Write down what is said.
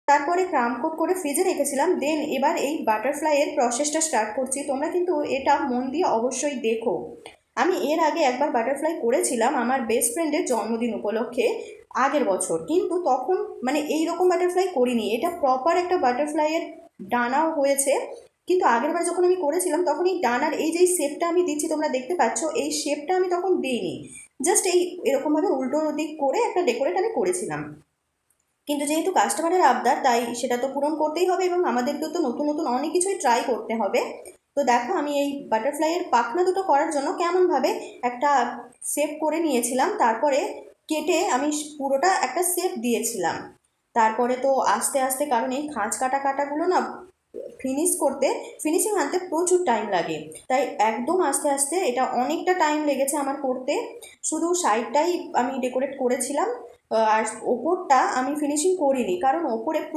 তারপরে ক্রাম কোট করে ফ্রিজে রেখেছিলাম। দেন এবার এই বাটারফ্লাইয়ের প্রসেসটা স্টার্ট করছি। তোমরা কিন্তু এটা মন দিয়ে অবশ্যই দেখো। আমি এর আগে একবার বাটারফ্লাই করেছিলাম আমার বেস্ট ফ্রেন্ডের জন্মদিন উপলক্ষে আগের বছর, কিন্তু তখন মানে এই রকম বাটারফ্লাই করিনি, এটা প্রপার একটা বাটারফ্লাইয়ের ডানাও হয়েছে। কিন্তু আগের বার যখন আমি করেছিলাম তখন এই ডানার এই যে শেপটা আমি দিচ্ছি তোমরা দেখতে পাচ্ছ, এই শেপটা আমি তখন দিইনি, জাস্ট এই এরকমভাবে উল্টো দিক করে একটা ডেকোরেট আমি করেছিলাম। কিন্তু যেহেতু কাস্টমারের আবদার, তাই সেটা তো পূরণ করতেই হবে এবং আমাদেরকেও তো নতুন নতুন অনেক কিছুই ট্রাই করতে হবে। তো দেখো আমি এই বাটারফ্লাইয়ের পাখনা দুটো করার জন্য কেমনভাবে একটা শেপ করে নিয়েছিলাম, তারপরে কেটে আমি পুরোটা একটা শেপ দিয়েছিলাম। তারপরে তো আস্তে আস্তে, কারণ এই খাঁজ কাটাগুলো না ফিনিশিং আনতে প্রচুর টাইম লাগে, তাই একদম আস্তে আস্তে এটা অনেকটা টাইম লেগেছে আমার করতে। শুধু সাইডটাই আমি ডেকোরেট করেছিলাম, আর ওপরটা আমি ফিনিশিং করিনি, কারণ ওপরে